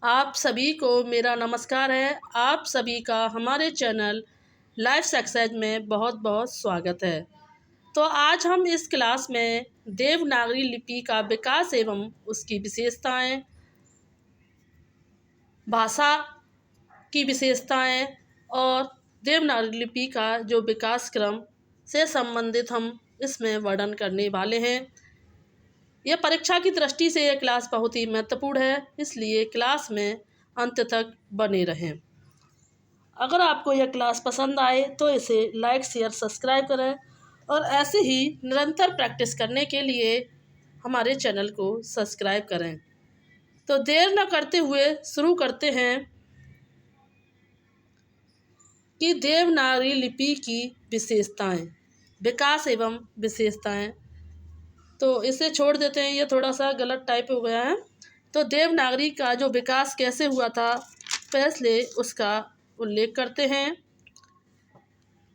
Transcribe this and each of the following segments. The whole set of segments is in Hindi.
आप सभी को मेरा नमस्कार है। आप सभी का हमारे चैनल लाइफ सक्सेस में बहुत बहुत स्वागत है। तो आज हम इस क्लास में देवनागरी लिपि का विकास एवं उसकी विशेषताएं, भाषा की विशेषताएं और देवनागरी लिपि का जो विकास क्रम से संबंधित हम इसमें वर्णन करने वाले हैं। यह परीक्षा की दृष्टि से यह क्लास बहुत ही महत्वपूर्ण है, इसलिए क्लास में अंत तक बने रहें। अगर आपको यह क्लास पसंद आए तो इसे लाइक, शेयर, सब्सक्राइब करें और ऐसे ही निरंतर प्रैक्टिस करने के लिए हमारे चैनल को सब्सक्राइब करें। तो देर न करते हुए शुरू करते हैं कि देवनागरी लिपि की विशेषताएं, विकास एवं विशेषताएं। तो इसे छोड़ देते हैं, ये थोड़ा सा गलत टाइप हो गया है। तो देवनागरी का जो विकास कैसे हुआ था पहले उसका उल्लेख करते हैं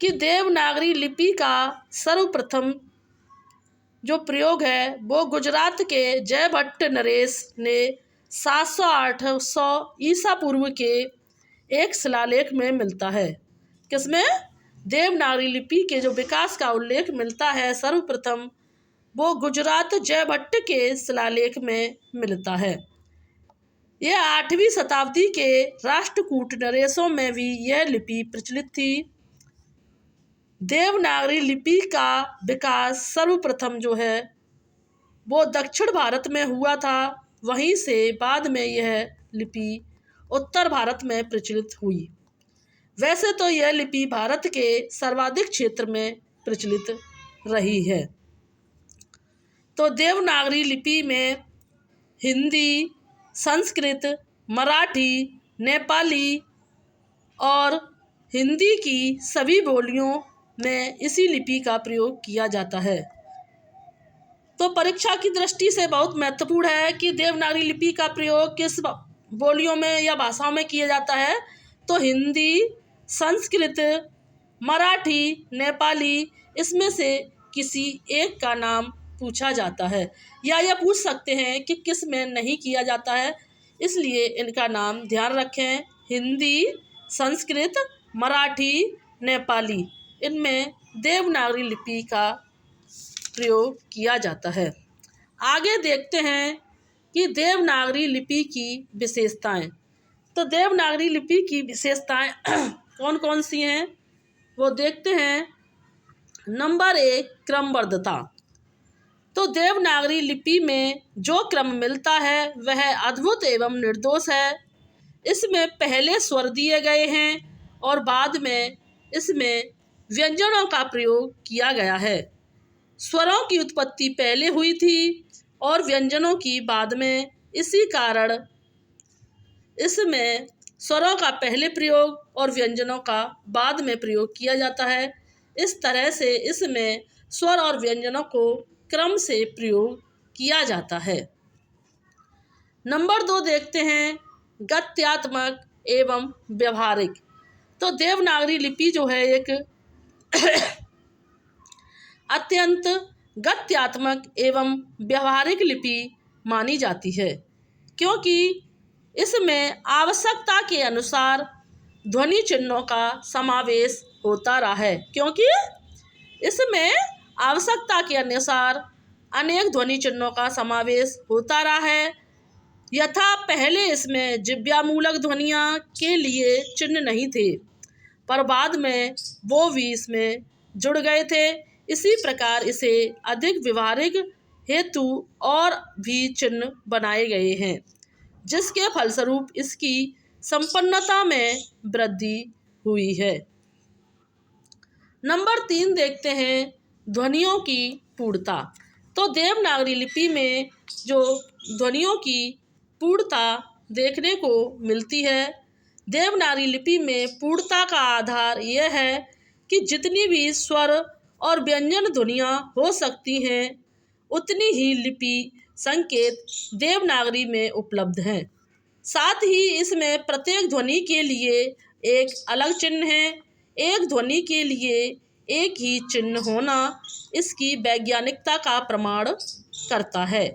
कि देवनागरी लिपि का सर्वप्रथम जो प्रयोग है वो गुजरात के जयभट्ट नरेश ने 700-800 ईसा पूर्व के एक शिलालेख में मिलता है। किसमें? देवनागरी लिपि के जो विकास का उल्लेख मिलता है सर्वप्रथम वो गुजरात जयभट्ट के शिलालेख में मिलता है। यह 8वीं शताब्दी के राष्ट्रकूट नरेशों में भी यह लिपि प्रचलित थी। देवनागरी लिपि का विकास सर्वप्रथम जो है वो दक्षिण भारत में हुआ था, वहीं से बाद में यह लिपि उत्तर भारत में प्रचलित हुई। वैसे तो यह लिपि भारत के सर्वाधिक क्षेत्र में प्रचलित रही है। तो देवनागरी लिपि में हिंदी, संस्कृत, मराठी, नेपाली और हिंदी की सभी बोलियों में इसी लिपि का प्रयोग किया जाता है। तो परीक्षा की दृष्टि से बहुत महत्वपूर्ण है कि देवनागरी लिपि का प्रयोग किस बोलियों में या भाषाओं में किया जाता है। तो हिंदी, संस्कृत, मराठी, नेपाली, इसमें से किसी एक का नाम पूछा जाता है या यह पूछ सकते हैं कि किस में नहीं किया जाता है, इसलिए इनका नाम ध्यान रखें। हिंदी, संस्कृत, मराठी, नेपाली, इनमें देवनागरी लिपि का प्रयोग किया जाता है। आगे देखते हैं कि देवनागरी लिपि की विशेषताएं। तो देवनागरी लिपि की विशेषताएं कौन कौन सी हैं वो देखते हैं। नंबर 1, क्रमबद्धता। तो देवनागरी लिपि में जो क्रम मिलता है वह अद्भुत एवं निर्दोष है। इसमें पहले स्वर दिए गए हैं और बाद में इसमें व्यंजनों का प्रयोग किया गया है। स्वरों की उत्पत्ति पहले हुई थी और व्यंजनों की बाद में, इसी कारण इसमें स्वरों का पहले प्रयोग और व्यंजनों का बाद में प्रयोग किया जाता है। इस तरह से इसमें स्वर और व्यंजनों को क्रम से प्रयोग किया जाता है। नंबर 2 देखते हैं, गद्यात्मक एवं व्यवहारिक। तो देवनागरी लिपि जो है एक अत्यंत गद्यात्मक एवं व्यवहारिक लिपि मानी जाती है, क्योंकि इसमें आवश्यकता के अनुसार ध्वनि चिन्हों का समावेश होता रहा है। क्योंकि इसमें आवश्यकता के अनुसार अनेक ध्वनि चिन्हों का समावेश होता रहा है। यथा पहले इसमें जिह्वामूलक ध्वनियाँ के लिए चिन्ह नहीं थे, पर बाद में वो भी इसमें जुड़ गए थे। इसी प्रकार इसे अधिक व्यवहारिक हेतु और भी चिन्ह बनाए गए हैं, जिसके फलस्वरूप इसकी संपन्नता में वृद्धि हुई है। नंबर 3 देखते हैं, ध्वनियों की पूर्णता। तो देवनागरी लिपि में जो ध्वनियों की पूर्णता देखने को मिलती है, देवनागरी लिपि में पूर्णता का आधार यह है कि जितनी भी स्वर और व्यंजन ध्वनियाँ हो सकती हैं उतनी ही लिपि संकेत देवनागरी में उपलब्ध हैं। साथ ही इसमें प्रत्येक ध्वनि के लिए एक अलग चिन्ह है। एक ध्वनि के लिए एक ही चिन्ह होना इसकी वैज्ञानिकता का प्रमाण करता है।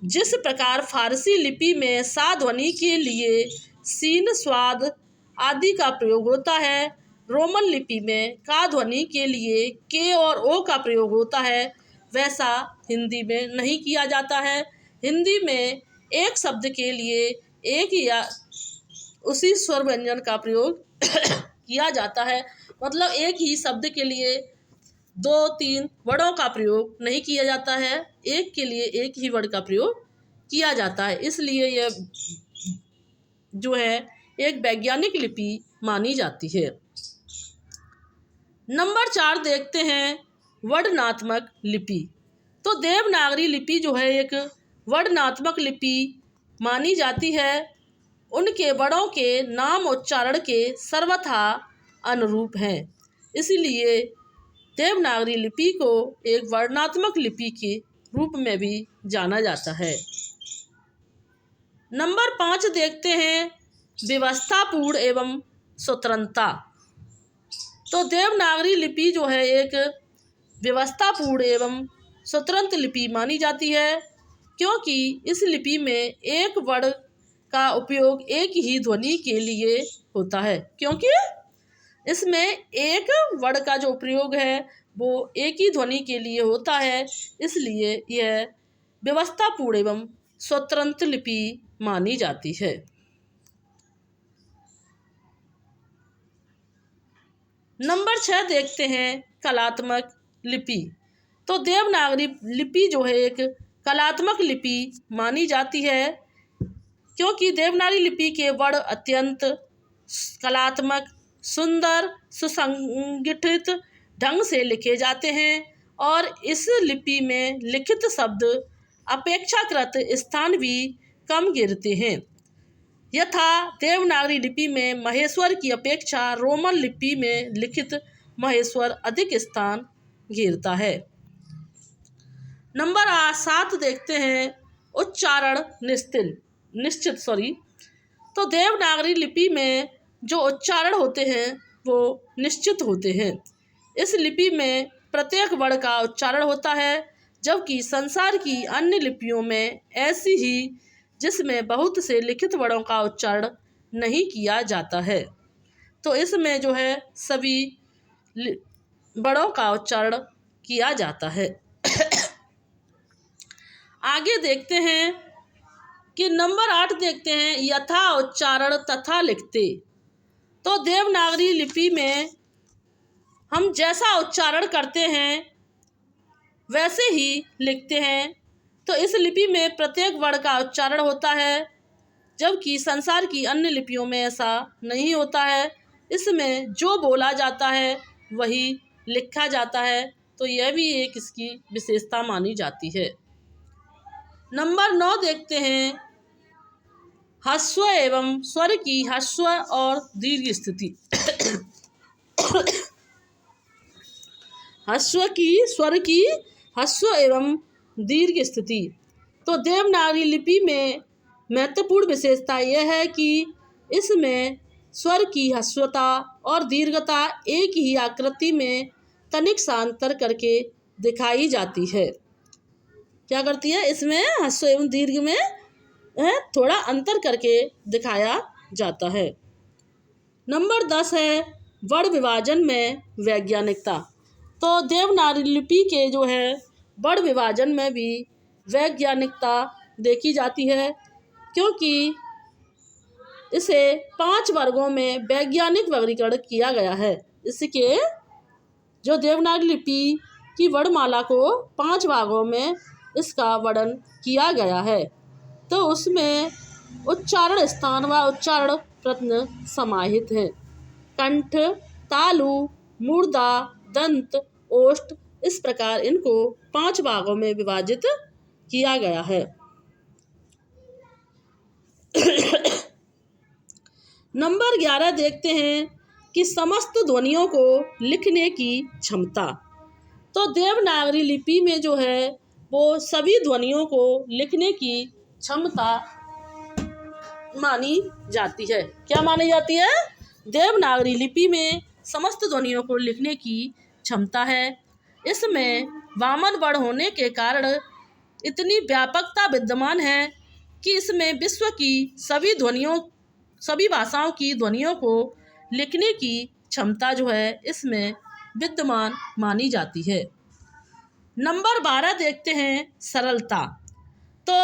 जिस प्रकार फारसी लिपि में सा ध्वनि के लिए सीन, स्वाद आदि का प्रयोग होता है, रोमन लिपि में का ध्वनि के लिए के और ओ का प्रयोग होता है, वैसा हिंदी में नहीं किया जाता है। हिंदी में एक शब्द के लिए एक या उसी स्वर व्यंजन का प्रयोग किया जाता है। मतलब एक ही शब्द के लिए 2-3 वर्णों का प्रयोग नहीं किया जाता है, एक के लिए एक ही वर्ण का प्रयोग किया जाता है। इसलिए यह जो है एक वैज्ञानिक लिपि मानी जाती है। नंबर 4 देखते हैं वर्णनात्मक लिपि। तो देवनागरी लिपि जो है एक वर्णनात्मक लिपि मानी जाती है। उनके वर्णों के नाम उच्चारण के सर्वथा अनुरूप हैं, इसलिए देवनागरी लिपि को एक वर्णनात्मक लिपि के रूप में भी जाना जाता है। नंबर 5 देखते हैं व्यवस्थापूर्ण एवं स्वतंत्रता। तो देवनागरी लिपि जो है एक व्यवस्थापूर्ण एवं स्वतंत्र लिपि मानी जाती है, क्योंकि इस लिपि में एक वर्ण का उपयोग एक ही ध्वनि के लिए होता है। क्योंकि इसमें एक वर्ण का जो प्रयोग है वो एक ही ध्वनि के लिए होता है, इसलिए यह व्यवस्थापूर्ण एवं स्वतंत्र लिपि मानी जाती है। नंबर 6 देखते हैं कलात्मक लिपि। तो देवनागरी लिपि जो है एक कलात्मक लिपि मानी जाती है, क्योंकि देवनागरी लिपि के वर्ण अत्यंत कलात्मक, सुंदर, सुसंगठित ढंग से लिखे जाते हैं और इस लिपि में लिखित शब्द अपेक्षाकृत स्थान भी कम गिरते हैं। यथा देवनागरी लिपि में महेश्वर की अपेक्षा रोमन लिपि में लिखित महेश्वर अधिक स्थान घेरता है। नंबर 7 देखते हैं उच्चारण निश्चित। तो देवनागरी लिपि में जो उच्चारण होते हैं वो निश्चित होते हैं। इस लिपि में प्रत्येक वर्ण का उच्चारण होता है, जबकि संसार की अन्य लिपियों में ऐसी ही जिसमें बहुत से लिखित वर्णों का उच्चारण नहीं किया जाता है। तो इसमें जो है सभी वर्णों का उच्चारण किया जाता है। आगे देखते हैं कि नंबर 8 देखते हैं यथा उच्चारण तथा लिखते। तो देवनागरी लिपि में हम जैसा उच्चारण करते हैं वैसे ही लिखते हैं। तो इस लिपि में प्रत्येक वर्ण का उच्चारण होता है, जबकि संसार की अन्य लिपियों में ऐसा नहीं होता है। इसमें जो बोला जाता है वही लिखा जाता है, तो यह भी एक इसकी विशेषता मानी जाती है। नंबर 9 देखते हैं ह्रस्व एवं स्वर की ह्रस्व और दीर्घ स्थिति। स्वर की ह्रस्व एवं दीर्घ स्थिति। तो देवनागरी लिपि में महत्वपूर्ण विशेषता यह है कि इसमें स्वर की ह्रस्वता और दीर्घता एक ही आकृति में तनिक सा अंतर करके दिखाई जाती है। क्या करती है? इसमें ह्रस्व एवं दीर्घ में थोड़ा अंतर करके दिखाया जाता है। नंबर 10 है वर्ण विभाजन में वैज्ञानिकता। तो देवनागरी लिपि के जो है वर्ण विभाजन में भी वैज्ञानिकता देखी जाती है, क्योंकि इसे 5 वर्गों में वैज्ञानिक वर्गीकरण किया गया है। इसके जो देवनागरी लिपि की वर्णमाला को 5 भागों में इसका वर्णन किया गया है। तो उसमें उच्चारण स्थान व उच्चारण प्रश्न समाहित हैं। कंठ, तालु, मूर्धा, दंत, ओष्ठ, इस प्रकार इनको 5 भागों में विभाजित किया गया है। नंबर 11 देखते हैं कि समस्त ध्वनियों को लिखने की क्षमता। तो देवनागरी लिपि में जो है वो सभी ध्वनियों को लिखने की क्षमता मानी जाती है। क्या मानी जाती है? देवनागरी लिपि में समस्त ध्वनियों को लिखने की क्षमता है। इसमें वामन वर्ण होने के कारण इतनी व्यापकता विद्यमान है कि इसमें विश्व की सभी भाषाओं की ध्वनियों को लिखने की क्षमता जो है इसमें विद्यमान मानी जाती है। नंबर 12 देखते हैं, सरलता। तो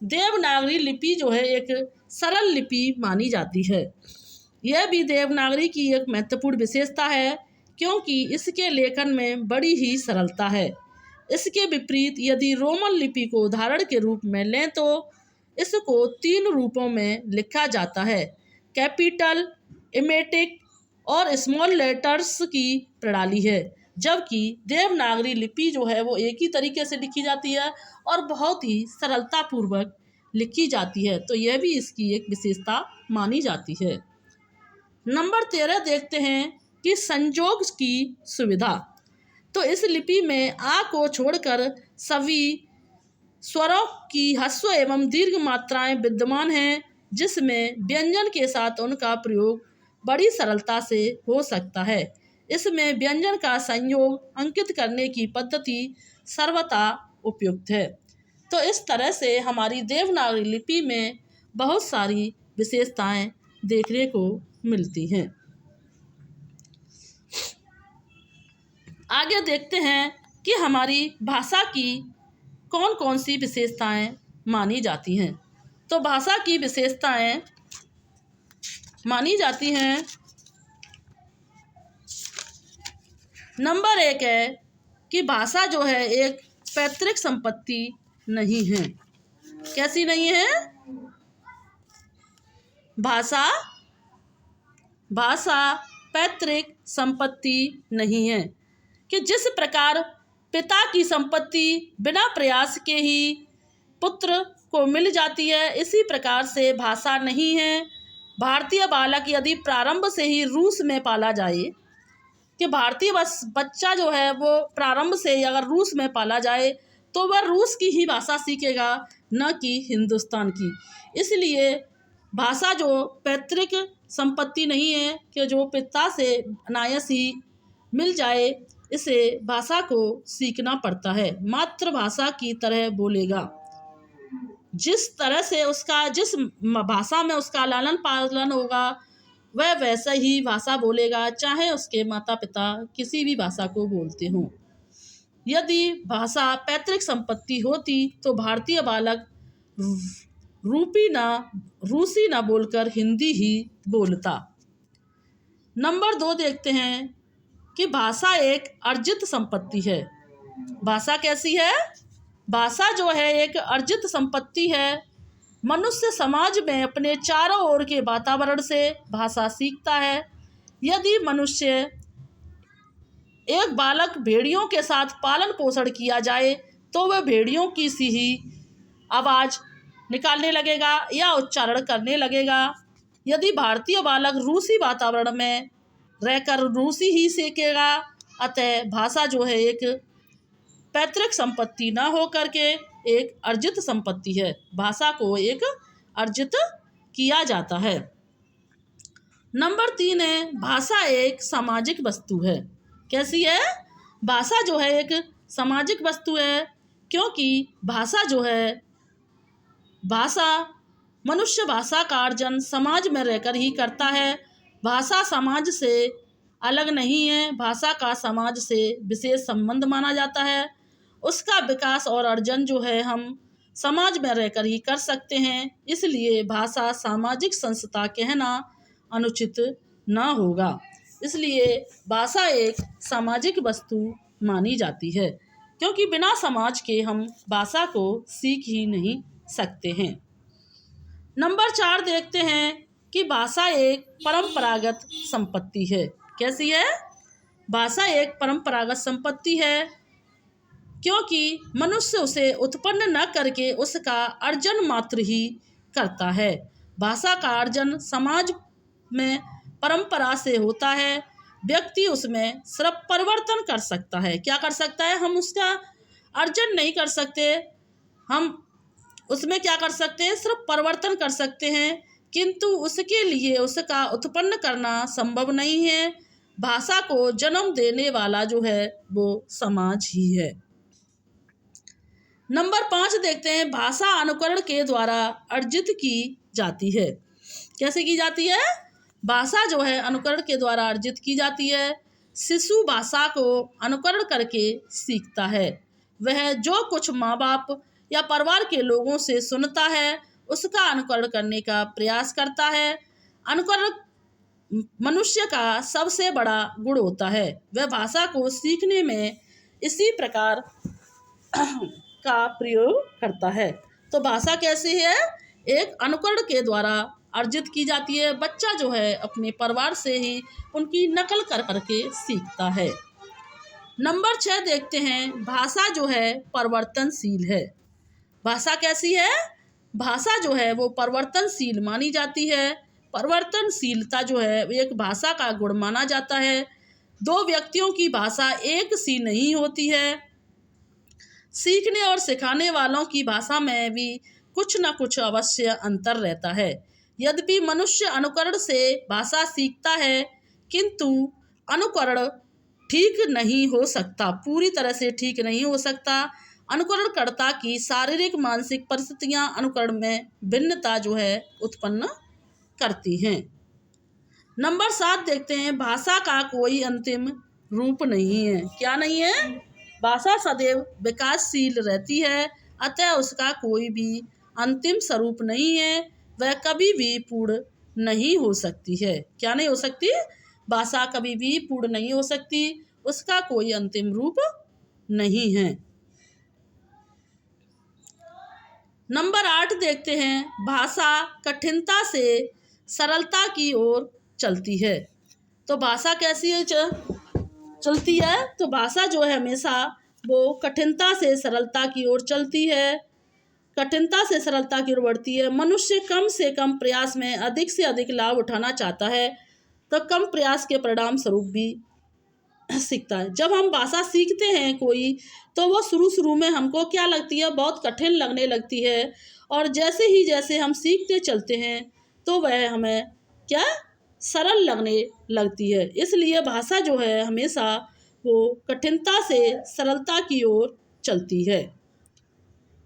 देवनागरी लिपि जो है एक सरल लिपि मानी जाती है। यह भी देवनागरी की एक महत्वपूर्ण विशेषता है क्योंकि इसके लेखन में बड़ी ही सरलता है। इसके विपरीत यदि रोमन लिपि को उदाहरण के रूप में लें तो इसको 3 रूपों में लिखा जाता है, कैपिटल, इमेटिक और स्मॉल लेटर्स की प्रणाली है। जबकि देवनागरी लिपि जो है वो एक ही तरीके से लिखी जाती है और बहुत ही सरलतापूर्वक लिखी जाती है। तो यह भी इसकी एक विशेषता मानी जाती है। नंबर 13 देखते हैं कि संयोग की सुविधा। तो इस लिपि में आ को छोड़कर सभी स्वरों की ह्रस्व एवं दीर्घ मात्राएं विद्यमान हैं, जिसमें व्यंजन के साथ उनका प्रयोग बड़ी सरलता से हो सकता है। इसमें व्यंजन का संयोग अंकित करने की पद्धति सर्वथा उपयुक्त है। तो इस तरह से हमारी देवनागरी लिपि में बहुत सारी विशेषताएं देखने को मिलती हैं। आगे देखते हैं कि हमारी भाषा की कौन कौन सी विशेषताएं मानी जाती हैं। तो भाषा की विशेषताएं मानी जाती हैं। नंबर 1 है कि भाषा जो है एक पैतृक संपत्ति नहीं है। कैसी नहीं है? भाषा पैतृक संपत्ति नहीं है कि जिस प्रकार पिता की संपत्ति बिना प्रयास के ही पुत्र को मिल जाती है, इसी प्रकार से भाषा नहीं है। भारतीय बालक यदि प्रारंभ से ही रूस में पाला जाए, कि भारतीय बच्चा जो है वो प्रारंभ से अगर रूस में पाला जाए तो वह रूस की ही भाषा सीखेगा, न कि हिंदुस्तान की। इसलिए भाषा जो पैतृक संपत्ति नहीं है कि जो पिता से अनायास ही मिल जाए, इसे भाषा को सीखना पड़ता है। मातृभाषा की तरह बोलेगा, जिस भाषा में उसका लालन पालन होगा वह वैसा ही भाषा बोलेगा, चाहे उसके माता पिता किसी भी भाषा को बोलते हों। यदि भाषा पैतृक संपत्ति होती तो भारतीय बालक रूसी ना बोलकर हिंदी ही बोलता। नंबर 2 देखते हैं कि भाषा एक अर्जित संपत्ति है। भाषा कैसी है? भाषा जो है एक अर्जित संपत्ति है। मनुष्य समाज में अपने चारों ओर के वातावरण से भाषा सीखता है। यदि मनुष्य एक बालक भेड़ियों के साथ पालन पोषण किया जाए तो वह भेड़ियों की सी ही आवाज़ निकालने लगेगा या उच्चारण करने लगेगा। यदि भारतीय बालक रूसी वातावरण में रहकर रूसी ही सीखेगा। अतः भाषा जो है एक पैतृक संपत्ति न हो करके एक अर्जित संपत्ति है। भाषा को एक अर्जित किया जाता है। नंबर 3 है, भाषा एक सामाजिक वस्तु है। कैसी है? भाषा जो है एक सामाजिक वस्तु है, क्योंकि मनुष्य भाषा का अर्जन समाज में रहकर ही करता है। भाषा समाज से अलग नहीं है। भाषा का समाज से विशेष संबंध माना जाता है। उसका विकास और अर्जन जो है हम समाज में रहकर ही कर सकते हैं। इसलिए भाषा सामाजिक संस्था कहना अनुचित न होगा। इसलिए भाषा एक सामाजिक वस्तु मानी जाती है, क्योंकि बिना समाज के हम भाषा को सीख ही नहीं सकते हैं। नंबर 4 देखते हैं कि भाषा एक परंपरागत संपत्ति है। कैसी है? भाषा एक परंपरागत संपत्ति है, क्योंकि मनुष्य उसे उत्पन्न न करके उसका अर्जन मात्र ही करता है। भाषा का अर्जन समाज में परंपरा से होता है। व्यक्ति उसमें सिर्फ परिवर्तन कर सकता है। क्या कर सकता है? हम उसका अर्जन नहीं कर सकते। हम उसमें क्या कर सकते हैं? सिर्फ परिवर्तन कर सकते हैं, किंतु उसके लिए उसका उत्पन्न करना संभव नहीं है। भाषा को जन्म देने वाला जो है वो समाज ही है। नंबर 5 देखते हैं, भाषा अनुकरण के द्वारा अर्जित की जाती है। कैसे की जाती है? भाषा जो है अनुकरण के द्वारा अर्जित की जाती है। शिशु भाषा को अनुकरण करके सीखता है। वह जो कुछ माँ बाप या परिवार के लोगों से सुनता है उसका अनुकरण करने का प्रयास करता है। अनुकरण मनुष्य का सबसे बड़ा गुण होता है। वह भाषा को सीखने में इसी प्रकार का प्रयोग करता है। तो भाषा कैसे है? एक अनुकरण के द्वारा अर्जित की जाती है। बच्चा जो है अपने परिवार से ही उनकी नकल कर करके सीखता है। नंबर 6 देखते हैं, भाषा जो है परिवर्तनशील है। भाषा कैसी है? भाषा जो है वो परिवर्तनशील मानी जाती है। परिवर्तनशीलता जो है एक भाषा का गुण माना जाता है। दो व्यक्तियों की भाषा एक सी नहीं होती है। सीखने और सिखाने वालों की भाषा में भी कुछ न कुछ अवश्य अंतर रहता है। यद्यपि मनुष्य अनुकरण से भाषा सीखता है, किंतु अनुकरण ठीक नहीं हो सकता, पूरी तरह से ठीक नहीं हो सकता। अनुकरणकर्ता की शारीरिक मानसिक परिस्थितियां अनुकरण में भिन्नता जो है उत्पन्न करती हैं। नंबर 7 देखते हैं, भाषा का कोई अंतिम रूप नहीं है। क्या नहीं है? भाषा सदैव विकासशील रहती है, अतः उसका कोई भी अंतिम स्वरूप नहीं है। वह कभी भी पूर्ण नहीं हो सकती है। क्या नहीं हो सकती? भाषा कभी भी पूर्ण नहीं हो सकती, उसका कोई अंतिम रूप नहीं है। नंबर 8 देखते हैं, भाषा कठिनता से सरलता की ओर चलती है। तो भाषा कैसी है चलती है? तो भाषा जो है हमेशा वो कठिनता से सरलता की ओर चलती है, कठिनता से सरलता की ओर बढ़ती है। मनुष्य कम से कम प्रयास में अधिक से अधिक लाभ उठाना चाहता है, तो कम प्रयास के परिणाम स्वरूप भी सीखता है। जब हम भाषा सीखते हैं कोई, तो वो शुरू में हमको क्या लगती है? बहुत कठिन लगने लगती है, और जैसे हम सीखते चलते हैं तो वह हमें क्या सरल लगने लगती है। इसलिए भाषा जो है हमेशा वो कठिनता से सरलता की ओर चलती है।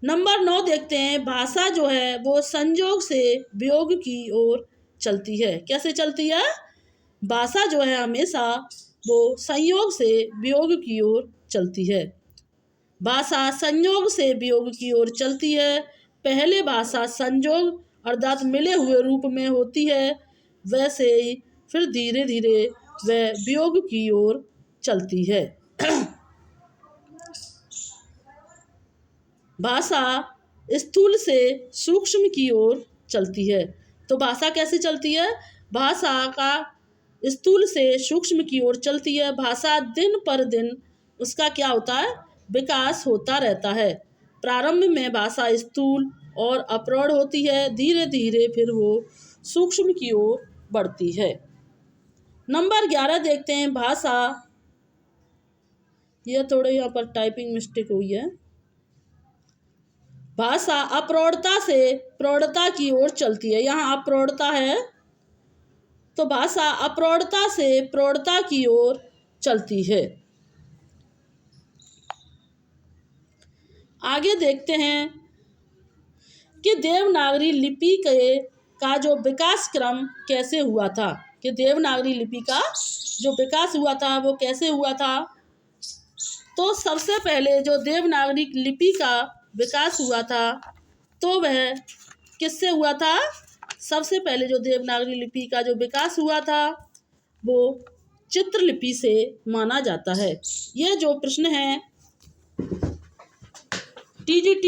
नंबर 9 देखते हैं, भाषा जो है वो संयोग से वियोग की ओर चलती है। कैसे चलती है? भाषा जो है हमेशा वो संयोग से वियोग की ओर चलती है। भाषा संयोग से वियोग की ओर चलती है। पहले भाषा संयोग अर्थात मिले हुए रूप में होती है, वैसे ही फिर धीरे धीरे वह वियोग की ओर चलती है। भाषा स्थूल से सूक्ष्म की ओर चलती है। तो भाषा कैसे चलती है? भाषा का स्थूल से सूक्ष्म की ओर चलती है। भाषा दिन पर दिन उसका क्या होता है? विकास होता रहता है। प्रारंभ में भाषा स्थूल और अप्रौढ़ होती है, धीरे धीरे फिर वो सूक्ष्म की ओर बढ़ती है। नंबर 11 देखते हैं, भाषा, यह थोड़े यहाँ पर टाइपिंग मिस्टेक हुई है। भाषा अप्रौढ़ता से प्रौढ़ता की ओर चलती है। यहाँ अप्रौढ़ता है, तो भाषा अप्रौढ़ता से प्रौढ़ता की ओर चलती है। आगे देखते हैं कि देवनागरी लिपि का जो विकास क्रम कैसे हुआ था, कि देवनागरी लिपि का जो विकास हुआ था वो कैसे हुआ था। तो सबसे पहले जो देवनागरी लिपि का विकास हुआ था तो वह किससे हुआ था? सबसे पहले जो देवनागरी लिपि का जो विकास हुआ था वो चित्रलिपि से माना जाता है। यह जो प्रश्न है TGT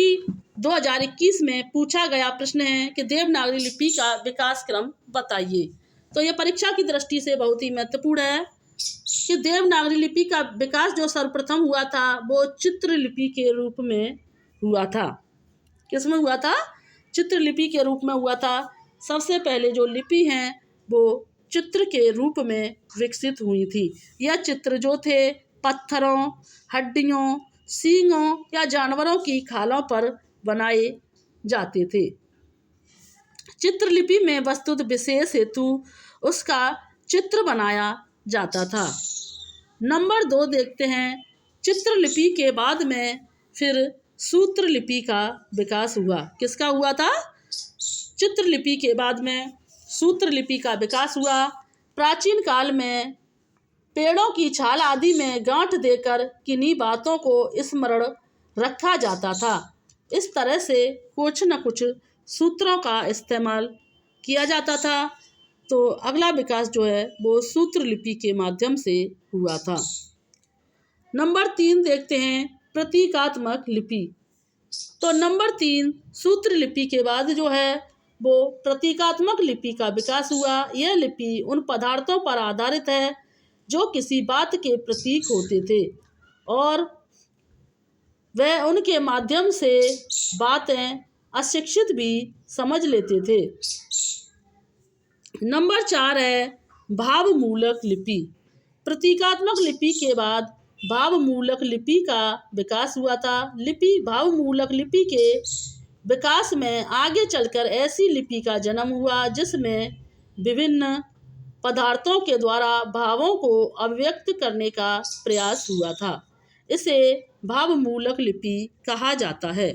2021 में पूछा गया प्रश्न है कि देवनागरी लिपि का विकास क्रम बताइए। तो यह परीक्षा की दृष्टि से बहुत ही महत्वपूर्ण है कि देवनागरी लिपि का विकास जो सर्वप्रथम हुआ था वो चित्रलिपि के रूप में हुआ था। किसमें हुआ था? चित्रलिपि के रूप में हुआ था। सबसे पहले जो लिपि हैं वो चित्र के रूप में विकसित हुई थी। यह चित्र जो थे पत्थरों, हड्डियों, सींगों या जानवरों की खालों पर बनाए जाते थे। चित्रलिपि में वस्तुत विशेष हेतु उसका चित्र बनाया जाता था। नंबर 2 देखते हैं, चित्रलिपि के बाद में फिर सूत्र लिपि का विकास हुआ। किसका हुआ था? चित्रलिपि के बाद में सूत्र लिपि का विकास हुआ। प्राचीन काल में पेड़ों की छाल आदि में गांठ देकर किन्हीं बातों को स्मरण रखा जाता था। इस तरह से कुछ न कुछ सूत्रों का इस्तेमाल किया जाता था। तो अगला विकास जो है वो सूत्र लिपि के माध्यम से हुआ था। नंबर 3 देखते हैं, प्रतीकात्मक लिपि। तो नंबर 3 सूत्र लिपि के बाद जो है वो प्रतीकात्मक लिपि का विकास हुआ। यह लिपि उन पदार्थों पर आधारित है जो किसी बात के प्रतीक होते थे और वह उनके माध्यम से बातें अशिक्षित भी समझ लेते थे। नंबर 4 है भावमूलक लिपि। प्रतीकात्मक लिपि के बाद भावमूलक लिपि का विकास हुआ था। भावमूलक लिपि के विकास में आगे चलकर ऐसी लिपि का जन्म हुआ जिसमें विभिन्न पदार्थों के द्वारा भावों को अभिव्यक्त करने का प्रयास हुआ था। इसे भावमूलक लिपि कहा जाता है।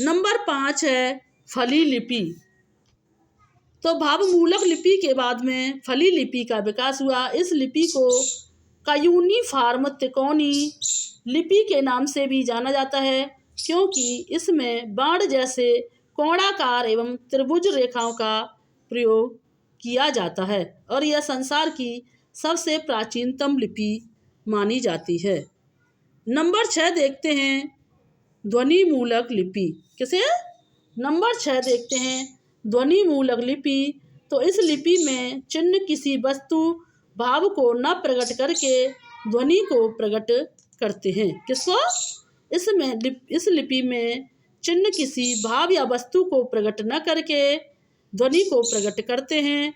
नंबर 5 है फली लिपि। तो भावमूलक लिपि के बाद में फली लिपि का विकास हुआ। इस लिपि को क्यूनिफॉर्म त्रिकोणी लिपि के नाम से भी जाना जाता है क्योंकि इसमें बाण जैसे कोणाकार एवं त्रिभुज रेखाओं का प्रयोग किया जाता है और यह संसार की सबसे प्राचीनतम लिपि मानी जाती है। नंबर 6 देखते हैं, ध्वनि मूलक लिपि। किसे? नंबर 6 देखते हैं, ध्वनि मूलक लिपि। तो इस लिपि में चिन्ह किसी वस्तु भाव को न प्रकट करके ध्वनि को प्रकट करते हैं। किसको? इस लिपि में चिन्ह किसी भाव या वस्तु को प्रकट न करके ध्वनि को प्रकट करते हैं।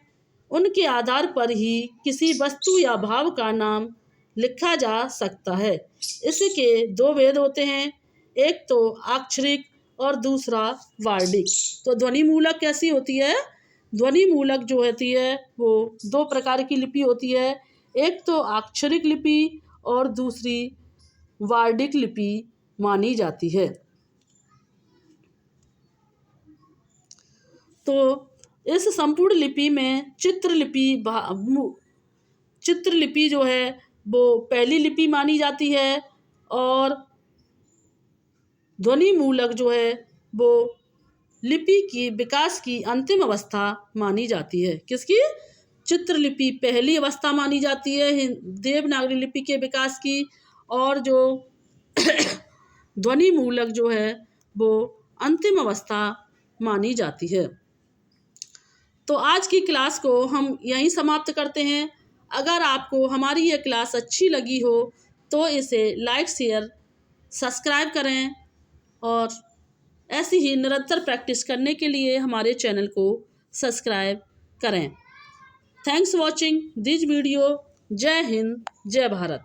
उनके आधार पर ही किसी वस्तु या भाव का नाम लिखा जा सकता है। इसके 2 भेद होते हैं, एक तो अक्षरिक और दूसरा वार्णिक। तो ध्वनि मूलक कैसी होती है? ध्वनि मूलक जो होती है वो 2 प्रकार की लिपि होती है, एक तो अक्षरिक लिपि और दूसरी वार्णिक लिपि मानी जाती है। तो इस संपूर्ण लिपि में चित्रलिपि जो है वो पहली लिपि मानी जाती है और ध्वनि मूलक जो है वो लिपि की विकास की अंतिम अवस्था मानी जाती है। किसकी? चित्रलिपि पहली अवस्था मानी जाती है देवनागरी लिपि के विकास की, और जो ध्वनि मूलक जो है वो अंतिम अवस्था मानी जाती है। तो आज की क्लास को हम यहीं समाप्त करते हैं। अगर आपको हमारी ये क्लास अच्छी लगी हो तो इसे लाइक, शेयर, सब्सक्राइब करें और ऐसी ही निरंतर प्रैक्टिस करने के लिए हमारे चैनल को सब्सक्राइब करें। Thanks watching this video. जय हिंद, जय भारत।